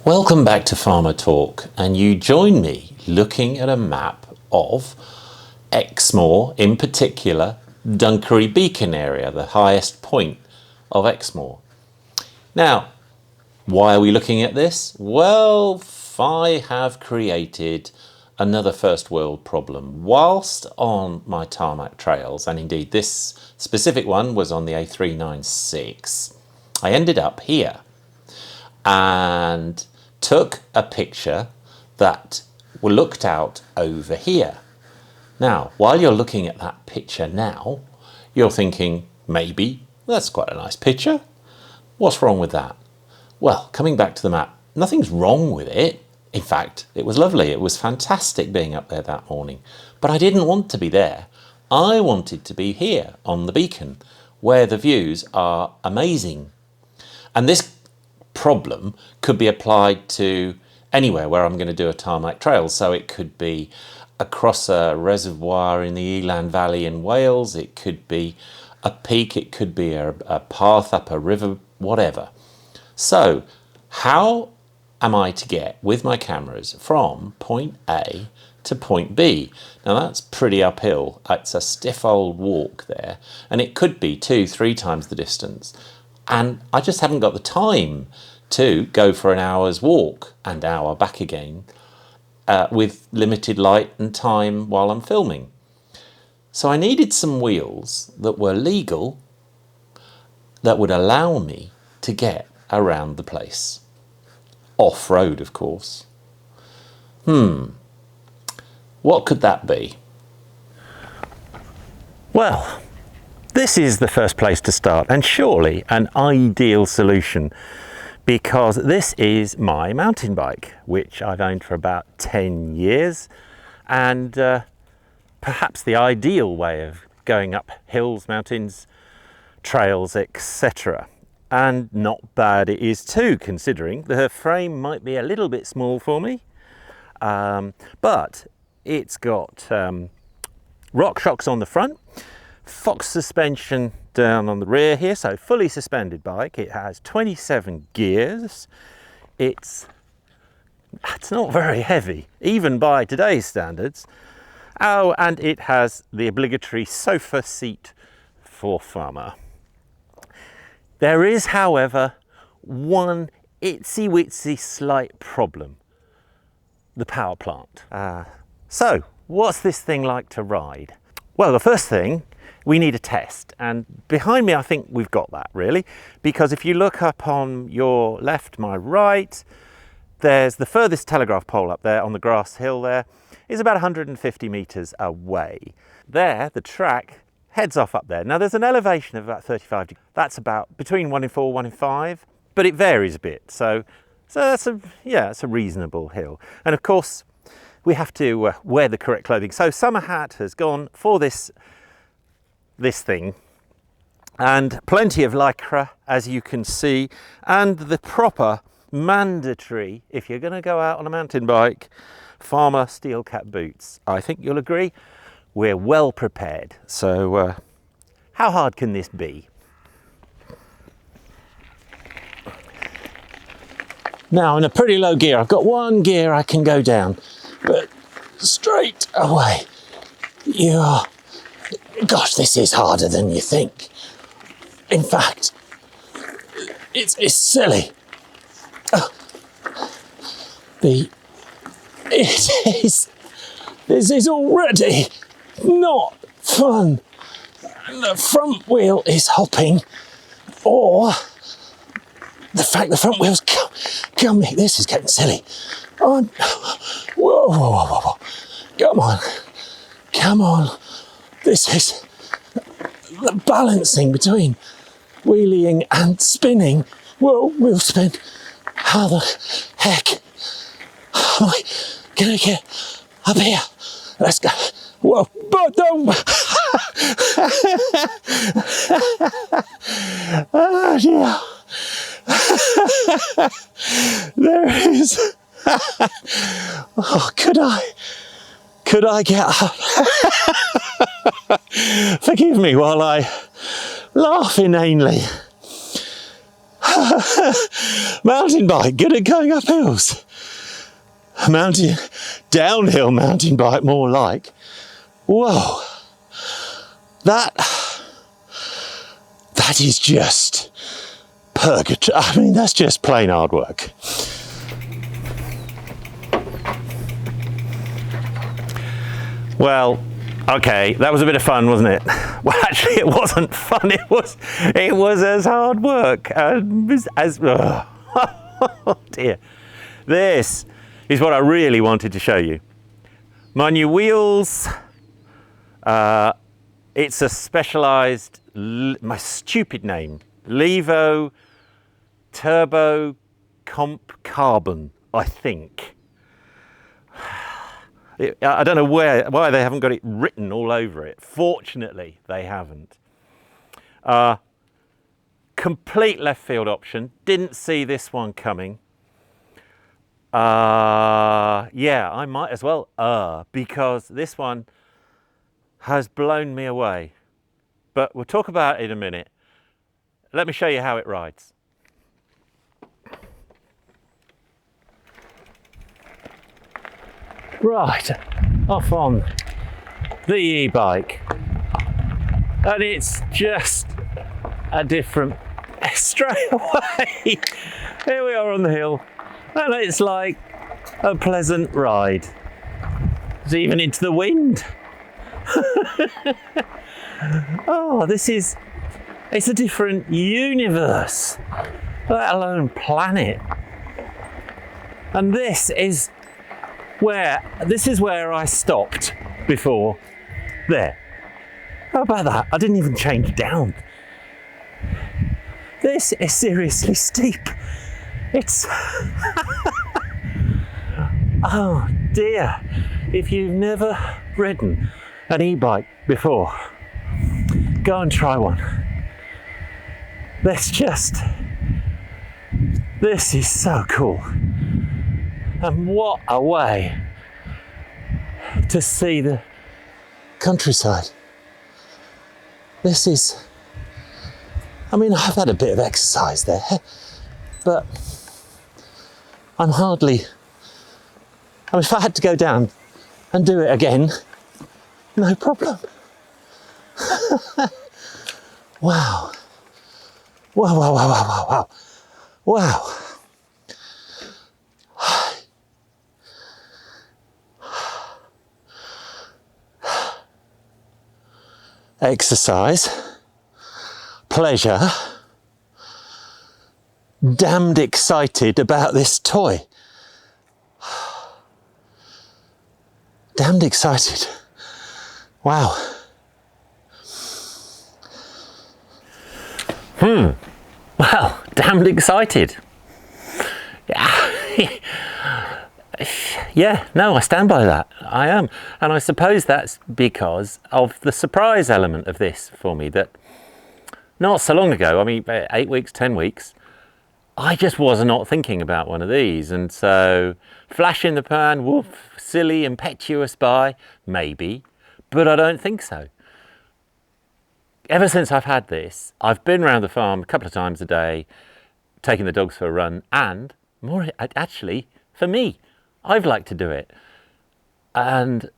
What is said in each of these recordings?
Welcome back to Farmer Talk, and you join me looking at a map of Exmoor, in particular Dunkery Beacon area, the highest point of Exmoor. Now, why are we looking at this? Well, I have created another first world problem. Whilst on my tarmac trails, and indeed this specific one was on the A396, I ended up here and took a picture that looked out over here. Now, while you're looking at that picture now, you're thinking, maybe, that's quite a nice picture. What's wrong with that? Well, coming back to the map, nothing's wrong with it. In fact, it was lovely. It was fantastic being up there that morning. But I didn't want to be there. I wanted to be here on the beacon, where the views are amazing. And this problem could be applied to anywhere where I'm going to do a tarmac trail. So it could be across a reservoir in the Eland Valley in Wales. It could be a peak. It could be a path up a river, whatever. So how am I to get with my cameras from point A to point B? Now that's pretty uphill. It's a stiff old walk there, and it could be 2-3 times the distance. And I just haven't got the time to go for an hour's walk and hour back again with limited light and time while I'm filming. So I needed some wheels that were legal, that would allow me to get around the place. Off-road, of course. What could that be? Well, this is the first place to start, and surely an ideal solution, because this is my mountain bike, which I've owned for about 10 years, and perhaps the ideal way of going up hills, mountains, trails, etc. And not bad it is too, considering the frame might be a little bit small for me, but it's got rock shocks on the front, Fox suspension down on the rear here, so fully suspended bike. It has 27 gears. It's not very heavy, even by today's standards. Oh, and it has the obligatory sofa seat for farmer. There is, however, one itsy-witsy slight problem: the power plant. So, what's this thing like to ride? Well, the first thing, we need a test, and behind me I think we've got that really, because if you look up on your left, my right, there's the furthest telegraph pole up there on the grass hill. There is about 150 metres away. There, the track heads off up there. Now there's an elevation of about 35 degrees. That's about between 1 in 4, 1 in 5, but it varies a bit. So that's it's a reasonable hill. And of course, we have to wear the correct clothing. So Summer Hat has gone for this thing, and plenty of lycra, as you can see, and the proper mandatory, if you're going to go out on a mountain bike, farmer steel cap boots. I think you'll agree we're well prepared. So how hard can this be? Now in a pretty low gear, I've got one gear I can go down, but straight away gosh, this is harder than you think. In fact, it's silly. This is already not fun. The front wheel is hopping, or the fact the front wheel's coming. This is getting silly. Oh, whoa. Come on. This is the balancing between wheeling and spinning. Whoa, wheel spin. How the heck am I gonna get up here? Let's go. Whoa, but don't. Oh dear. There is. Oh, could I get up? Forgive me while I laugh inanely. Mountain bike, good at going up hills. Downhill mountain bike, more like. Whoa, that is just purgatory. I mean, that's just plain hard work. Well, okay, that was a bit of fun, wasn't it? Well, actually, it wasn't fun. It was as hard work oh dear. This is what I really wanted to show you. My new wheels. It's a specialised, my stupid name, Levo Turbo Comp Carbon, I think. I don't know why they haven't got it written all over it. Fortunately, they haven't. Complete left field option. Didn't see this one coming. Yeah, I might as well because this one has blown me away. But we'll talk about it in a minute. Let me show you how it rides. Right, off on the e-bike, and it's just a different, straight away, here we are on the hill, and it's like a pleasant ride. It's even into the wind. Oh, it's a different universe, let alone planet. And this is where I stopped before. There. How about that? I didn't even change down. This is seriously steep. It's oh dear. If you've never ridden an e-bike before, go and try one. This is so cool. And what a way to see the countryside. This is, I mean, I've had a bit of exercise there, but if I had to go down and do it again, no problem. Wow. Wow, wow, wow, wow, wow, wow. Wow. Exercise, pleasure, damned excited about this toy. Damned excited. Wow. Well, damned excited. Yeah, no, I stand by that. I am. And I suppose that's because of the surprise element of this for me, that not so long ago, I mean, 8 weeks, 10 weeks, I just was not thinking about one of these. And so, flash in the pan, woof, silly, impetuous buy, maybe, but I don't think so. Ever since I've had this, I've been around the farm a couple of times a day, taking the dogs for a run, and more actually, for me, I've liked to do it. And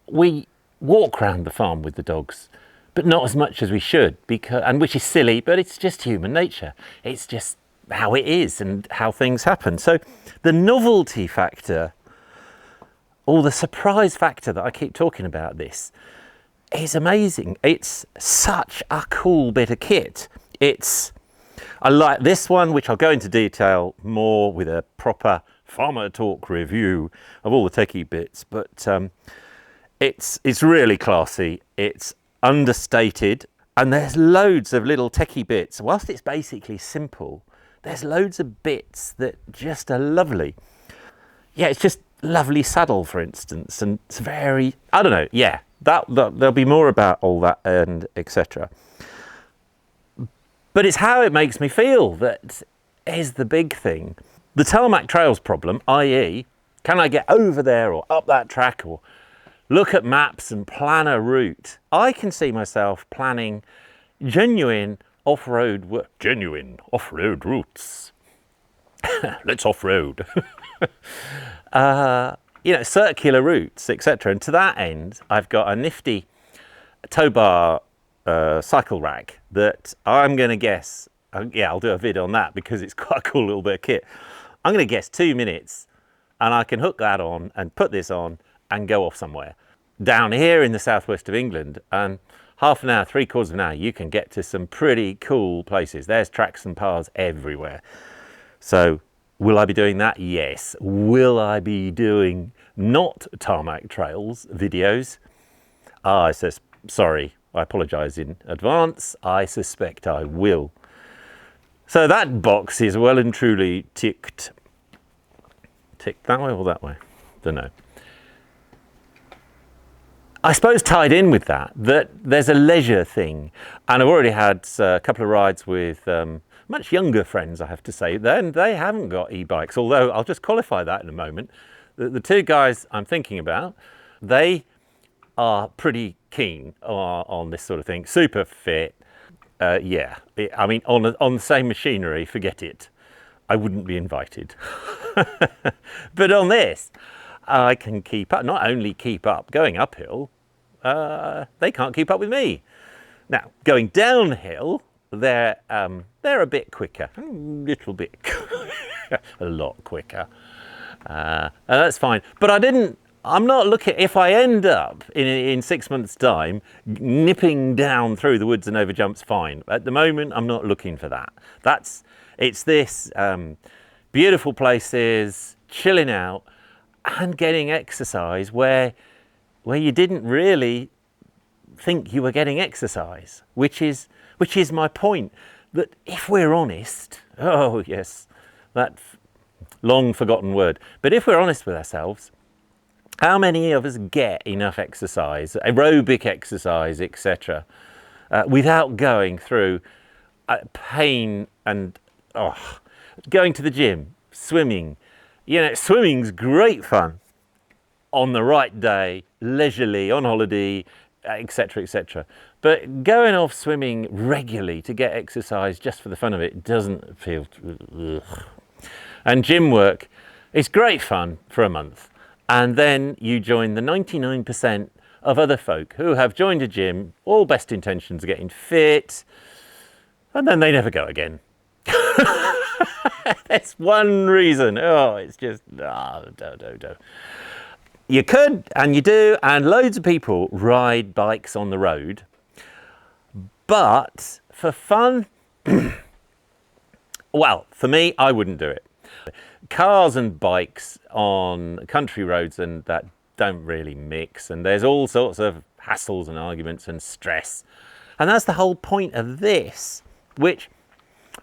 we walk around the farm with the dogs, but not as much as we should, and which is silly, but it's just human nature. It's just how it is and how things happen. So the novelty factor, or the surprise factor that I keep talking about this, is amazing. It's such a cool bit of kit. I like this one, which I'll go into detail more with a proper Farmer Talk review of all the techie bits, but it's really classy, it's understated, and there's loads of little techie bits. Whilst it's basically simple, there's loads of bits that just are lovely. Yeah, it's just lovely saddle, for instance, and it's very, I don't know, yeah, there'll be more about all that and etc. But it's how it makes me feel that is the big thing. The tarmac trails problem, i.e., can I get over there or up that track or look at maps and plan a route? I can see myself planning genuine, off-road, genuine off-road routes. Let's off-road. You know, circular routes, etc. And to that end, I've got a nifty tow bar cycle rack that I'm going to guess, yeah, I'll do a vid on that because it's quite a cool little bit of kit. I'm going to guess 2 minutes and I can hook that on and put this on and go off somewhere. Down here in the southwest of England, and half an hour, 3/4 of an hour, you can get to some pretty cool places. There's tracks and paths everywhere. So will I be doing that? Yes. Will I be doing not tarmac trails videos? Sorry, I apologise in advance. I suspect I will. So that box is well and truly ticked. Ticked that way or that way? Don't know. I suppose tied in with that there's a leisure thing, and I've already had a couple of rides with much younger friends, I have to say. Then they haven't got e-bikes, although I'll just qualify that in a moment. The two guys I'm thinking about, they are pretty keen on this sort of thing, super fit. Yeah, I mean, on the same machinery, forget it. I wouldn't be invited. But on this, I can keep up, not only keep up going uphill, they can't keep up with me. Now, going downhill, they're a bit quicker, a little bit, a lot quicker. That's fine. But I'm not looking, if I end up in 6 months' time, nipping down through the woods and over jumps, fine. At the moment, I'm not looking for that. It's this beautiful places, chilling out, and getting exercise where you didn't really think you were getting exercise, which is my point. That if we're honest, oh yes, that long forgotten word, but if we're honest with ourselves, how many of us get enough exercise, aerobic exercise, etc., without going through pain and going to the gym, swimming? You know, swimming's great fun on the right day, leisurely, on holiday, etc., etc. But going off swimming regularly to get exercise just for the fun of it doesn't feel... Ugh. And gym work is great fun for a month. And then you join the 99% of other folk who have joined a gym, all best intentions of getting fit, and then they never go again. That's one reason. Oh, it's just, no. You could, and you do, and loads of people ride bikes on the road. But for fun, well, for me, I wouldn't do it. Cars and bikes on country roads and that don't really mix, and there's all sorts of hassles and arguments and stress. And that's the whole point of this, which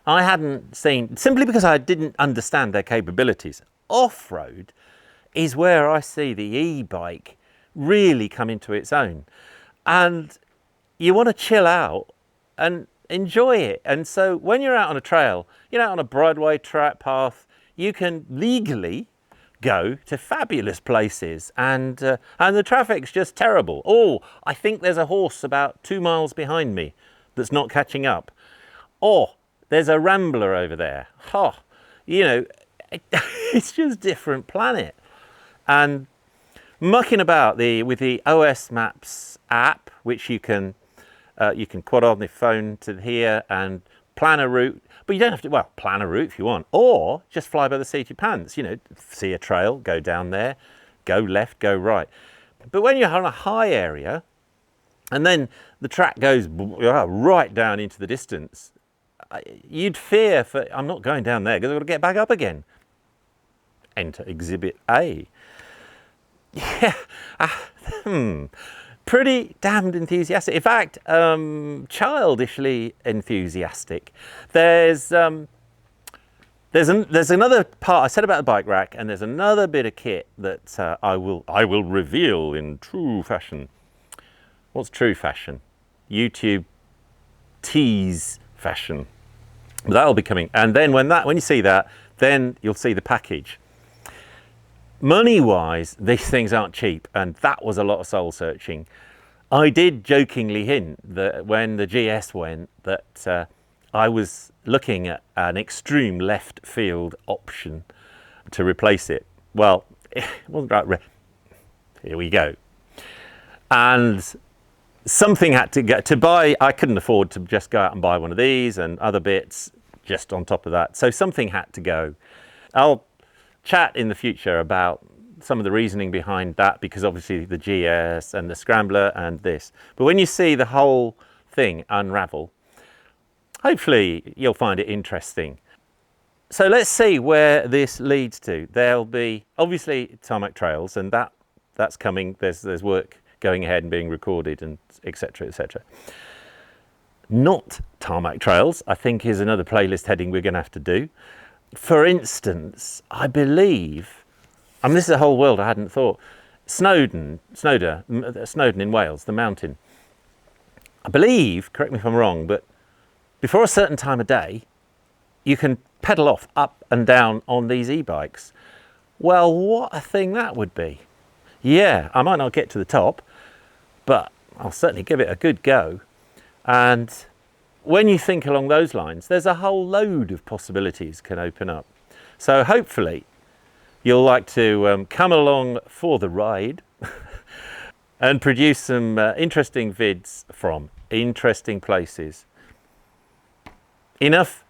I hadn't seen, simply because I didn't understand their capabilities. Off-road is where I see the e-bike really come into its own. And you want to chill out and enjoy it. And so when you're out on a trail, you're out on a Broadway track path, you can legally go to fabulous places, and the traffic's just terrible. Oh, I think there's a horse about 2 miles behind me that's not catching up. Or there's a rambler over there. Oh, you know, it's just a different planet. And mucking about with the OS Maps app, which you can quad on the phone to here and plan a route. But you don't have to, well, plan a route if you want, or just fly by the seat of your pants. You know, see a trail, go down there, go left, go right. But when you're on a high area, and then the track goes right down into the distance, you'd fear for, I'm not going down there because I've got to get back up again. Enter Exhibit A. Yeah, pretty damned enthusiastic. In fact, childishly enthusiastic. There's another part I said about the bike rack, and there's another bit of kit that I will reveal in true fashion. What's true fashion? YouTube tease fashion. That'll be coming, and then when you see that, then you'll see the package. Money-wise, these things aren't cheap, and that was a lot of soul-searching. I did jokingly hint that when the GS went, that I was looking at an extreme left field option to replace it. Well, it wasn't right. Here we go. And something had to get to buy. I couldn't afford to just go out and buy one of these and other bits just on top of that. So something had to go. I'll chat in the future about some of the reasoning behind that, because obviously the GS and the scrambler and this. But when you see the whole thing unravel, hopefully you'll find it interesting. So let's see where this leads to. There'll be obviously tarmac trails, and that's coming. There's work going ahead and being recorded, and etc., etc. Not tarmac trails, I think, is another playlist heading we're going to have to do. For instance, I believe, I mean, this is a whole world I hadn't thought. Snowdon in Wales, the mountain. I believe, correct me if I'm wrong, but before a certain time of day, you can pedal off up and down on these e-bikes. Well, what a thing that would be. Yeah, I might not get to the top, but I'll certainly give it a good go. And when you think along those lines, there's a whole load of possibilities can open up. So hopefully you'll like to come along for the ride and produce some interesting vids from interesting places. Enough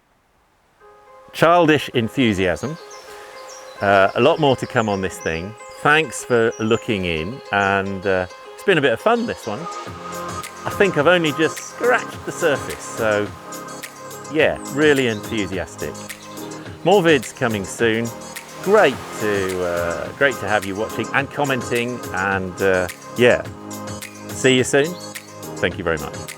childish enthusiasm. A lot more to come on this thing. Thanks for looking in, and it's been a bit of fun, this one. I think I've only just scratched the surface, so yeah, really enthusiastic. More vids coming soon. Great to have you watching and commenting, and yeah, see you soon. Thank you very much.